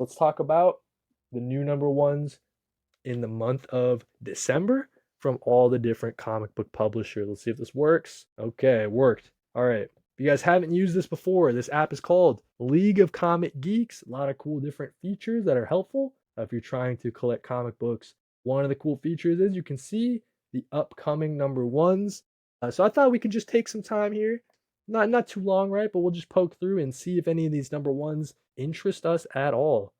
Let's talk about the new number ones in the month of December from all the different comic book publishers. Let's see if this works. Okay, it worked. All right. If you guys haven't used this before, this app is called League of Comic Geeks. A lot of cool different features that are helpful if you're trying to collect comic books. One of the cool features is you can see the upcoming number ones. So I thought we could just take some time here. Not too long, right? But we'll just poke through and see if any of these number ones interest us at all.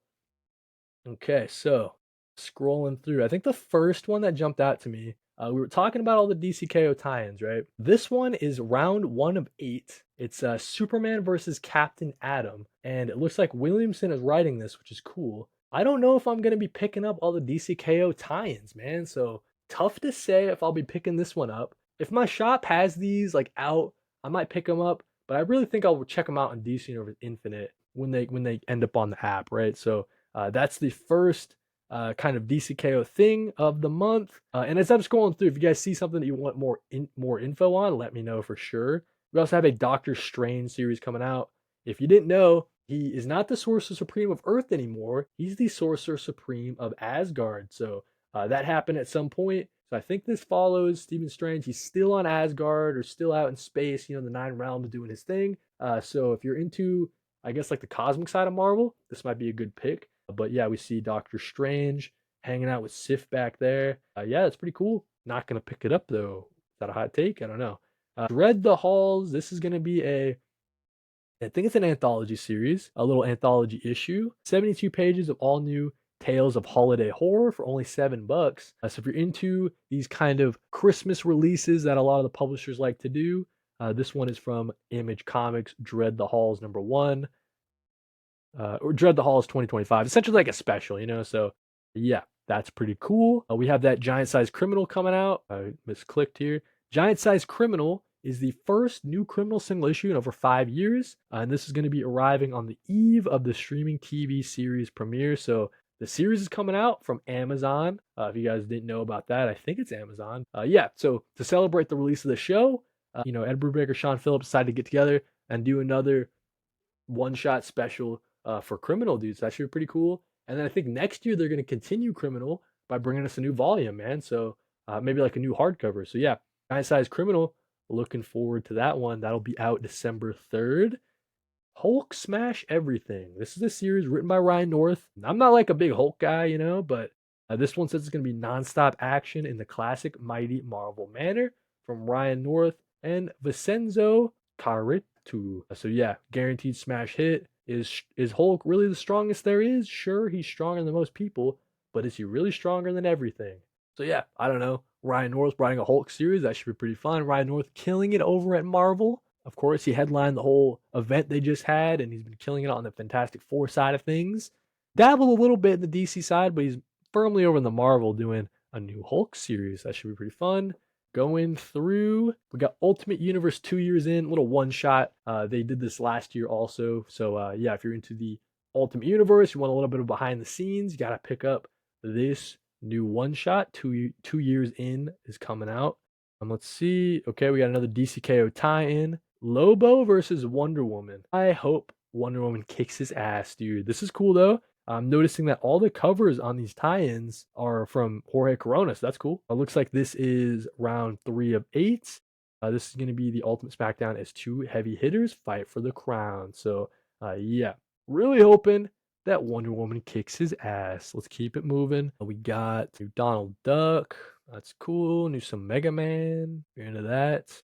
Okay, so scrolling through, I think the first one that jumped out to me, we were talking about all the DCKO tie-ins, right? This one is round 1 of 8. It's Superman versus Captain Atom, and it looks like Williamson is writing this, which is cool. I don't know if I'm gonna be picking up all the DCKO tie-ins, man. So tough to say if I'll be picking this one up. If my shop has these like out, I might pick them up, but I really think I'll check them out on DC Universe Infinite when they end up on the app, right? So that's the first kind of DCKO thing of the month. And as I'm scrolling through, if you guys see something that you want more info on, let me know for sure. We also have a Doctor Strange series coming out. If you didn't know, he is not the Sorcerer Supreme of Earth anymore. He's the Sorcerer Supreme of Asgard. So that happened at some point. So I think this follows Stephen Strange. He's still on Asgard or still out in space, the Nine Realms doing his thing. So if you're into, I guess, like the cosmic side of Marvel, this might be a good pick. But yeah, we see Doctor Strange hanging out with Sif back there. Yeah, it's pretty cool. Not gonna pick it up though. Is that a hot take? I don't know. Dread the Halls. This is gonna be I think it's an anthology series, a little anthology issue. 72 pages of all new tales of holiday horror for only $7. So if you're into these kind of Christmas releases that a lot of the publishers like to do, this one is from Image Comics. Dread the Halls #1 or Dread the Halls 2025. Essentially like a special. So yeah, that's pretty cool. We have that Giant Size Criminal coming out. I misclicked here. Giant Size Criminal is the first new criminal single issue in over 5 years, and this is going to be arriving on the eve of the streaming TV series premiere. So the series is coming out from Amazon. If you guys didn't know about that, I think it's Amazon. Yeah, so to celebrate the release of the show, Ed Brubaker, Sean Phillips decided to get together and do another one-shot special for Criminal, dudes. That should be pretty cool. And then I think next year they're going to continue Criminal by bringing us a new volume, man. So maybe like a new hardcover. So yeah, Giant Size Criminal. Looking forward to that one. That'll be out December 3rd. Hulk Smash Everything. This is a series written by Ryan North. I'm not like a big Hulk guy, but this one says it's going to be nonstop action in the classic mighty Marvel manner from Ryan North and Vincenzo Carritu. So yeah, guaranteed smash hit. Is Hulk really the strongest there is? Sure, he's stronger than most people, but is he really stronger than everything? So yeah, I don't know. Ryan North writing a Hulk series, that should be pretty fun. Ryan North killing it over at Marvel. Of course, he headlined the whole event they just had, and he's been killing it on the Fantastic Four side of things. Dabble a little bit in the DC side, but he's firmly over in the Marvel doing a new Hulk series. That should be pretty fun. Going through, we got Ultimate Universe 2 years in, little one shot. They did this last year also. So yeah, if you're into the Ultimate Universe, you want a little bit of behind the scenes, you gotta pick up this new one shot. 2 years in is coming out. Let's see. Okay, we got another DCKO tie-in. Lobo versus Wonder Woman. I hope Wonder Woman kicks his ass, dude. This is cool though. I'm noticing that all the covers on these tie-ins are from Jorge Corona, so that's cool. It looks like this is round 3 of 8. This is going to be the Ultimate Smackdown as two heavy hitters fight for the crown. So, yeah, really hoping that Wonder Woman kicks his ass. Let's keep it moving. We got Donald Duck. That's cool. New some Mega Man. You're into that.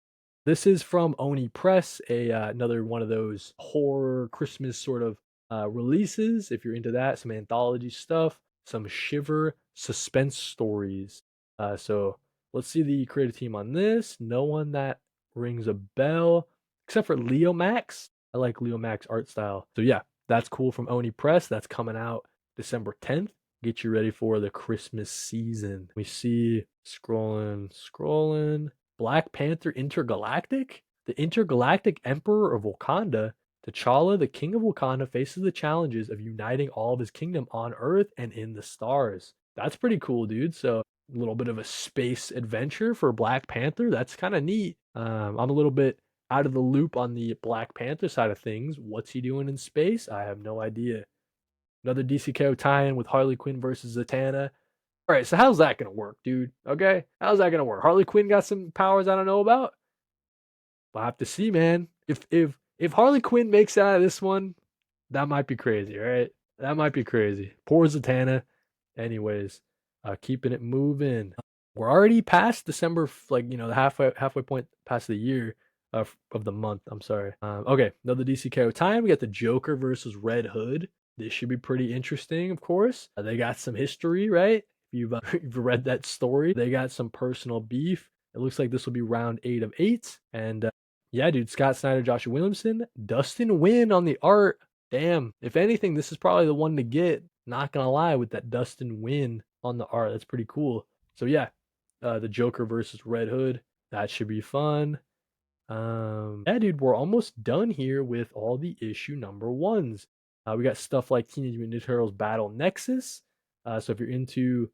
This is from Oni Press, another one of those horror Christmas sort of releases. If you're into that, some anthology stuff, some Shiver suspense stories. So let's see the creative team on this. No one that rings a bell except for Leo Max. I like Leo Max art style. So yeah, that's cool from Oni Press. That's coming out December 10th. Get you ready for the Christmas season. We see scrolling. Black Panther Intergalactic? The Intergalactic Emperor of Wakanda, T'Challa, the King of Wakanda, faces the challenges of uniting all of his kingdom on Earth and in the stars. That's pretty cool, dude. So, a little bit of a space adventure for Black Panther. That's kind of neat. I'm a little bit out of the loop on the Black Panther side of things. What's he doing in space? I have no idea. Another DCKO tie-in with Harley Quinn versus Zatanna. All right, so how's that gonna work, dude? Okay, how's that gonna work? Harley Quinn got some powers I don't know about. We'll have to see, man. If Harley Quinn makes it out of this one, that might be crazy, right? That might be crazy. Poor Zatanna. Anyways, keeping it moving. We're already past December, like the halfway point past the year of the month. I'm sorry. Okay, another DCKO time. We got the Joker versus Red Hood. This should be pretty interesting, of course. They got some history, right? If you've, you've read that story, they got some personal beef. It looks like this will be round 8 of 8. And yeah, dude, Scott Snyder, Joshua Williamson, Dustin Wynn on the art. Damn. If anything, this is probably the one to get. Not gonna lie, with that Dustin Wynn on the art. That's pretty cool. So yeah, the Joker versus Red Hood. That should be fun. Yeah, dude, we're almost done here with all the issue number ones. We got stuff like Teenage Mutant Ninja Turtles Battle Nexus. So if you're into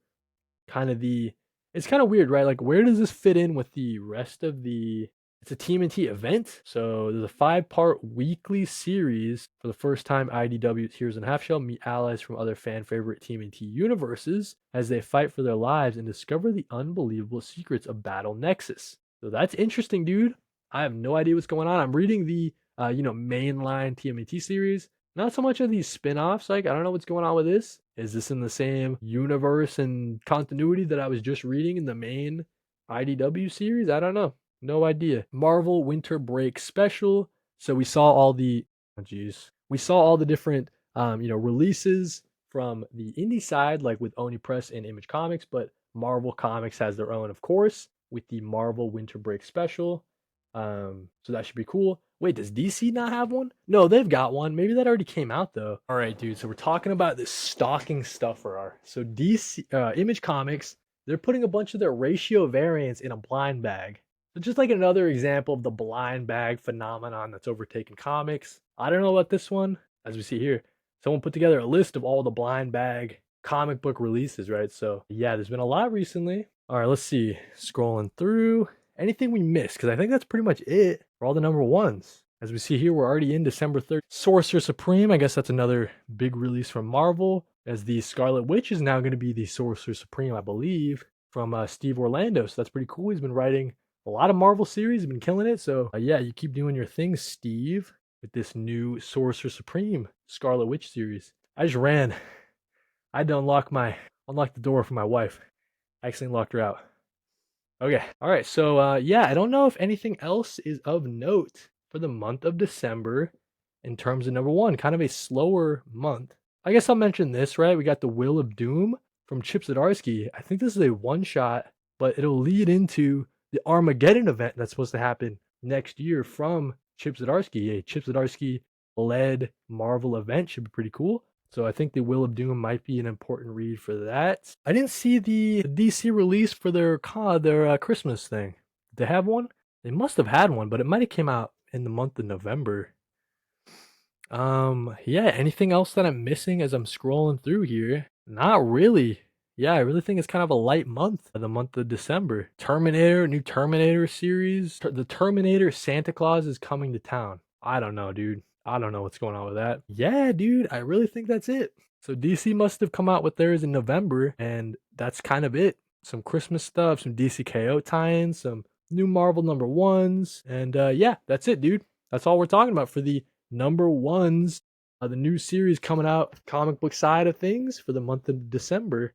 kind of it's kind of weird, right? Like, where does this fit in with the rest of the? It's a TMNT event, so there's a 5-part weekly series. For the first time, IDW's Heroes in Half Shell meet allies from other fan favorite TMNT universes as they fight for their lives and discover the unbelievable secrets of Battle Nexus. So that's interesting, dude. I have no idea what's going on. I'm reading the mainline TMNT series. Not so much of these spin-offs. Like, I don't know what's going on with this. Is this in the same universe and continuity that I was just reading in the main IDW series? I don't know. No idea. Marvel Winter Break Special. So we saw all the we saw all the different releases from the indie side, like with Oni Press and Image Comics, but Marvel Comics has their own, of course, with the Marvel Winter Break Special. So that should be cool. Wait, does DC not have one? No, they've got one. Maybe that already came out though. All right, dude. So we're talking about this stocking stuffer. So DC, Image Comics, they're putting a bunch of their ratio variants in a blind bag. So just like another example of the blind bag phenomenon that's overtaken comics. I don't know about this one. As we see here, someone put together a list of all the blind bag comic book releases, right? So yeah, there's been a lot recently. All right, let's see. Scrolling through. Anything we missed? Because I think that's pretty much it for all the number ones. As we see here, we're already in December 3rd. Sorcerer Supreme, I guess that's another big release from Marvel, as the Scarlet Witch is now going to be the Sorcerer Supreme, I believe, from Steve Orlando. So that's pretty cool. He's been writing a lot of Marvel series, he's been killing it. So yeah, you keep doing your thing, Steve, with this new Sorcerer Supreme Scarlet Witch series. I just ran. I had to unlock the door for my wife. I accidentally locked her out. Okay. All right. So yeah, I don't know if anything else is of note for the month of December in terms of number one. Kind of a slower month. I guess I'll mention this, right? We got the Will of Doom from Chip Zdarsky. I think this is a one shot, but it'll lead into the Armageddon event that's supposed to happen next year from Chip Zdarsky. A Chip Zdarsky led Marvel event should be pretty cool. So I think the Will of Doom might be an important read for that. I didn't see the DC release for their Christmas thing. Did they have one? They must have had one, but it might have came out in the month of November. Yeah, anything else that I'm missing as I'm scrolling through here? Not really. Yeah, I really think it's kind of a light month, the month of December. Terminator, new Terminator series. The Terminator Santa Claus is coming to town. I don't know, dude. I don't know what's going on with that. Yeah, dude, I really think that's it. So DC must have come out with theirs in November, and that's kind of it. Some Christmas stuff, some DCKO tie-ins, some new Marvel number ones, and yeah, that's it, dude. That's all we're talking about for the number ones. The new series coming out, comic book side of things for the month of December.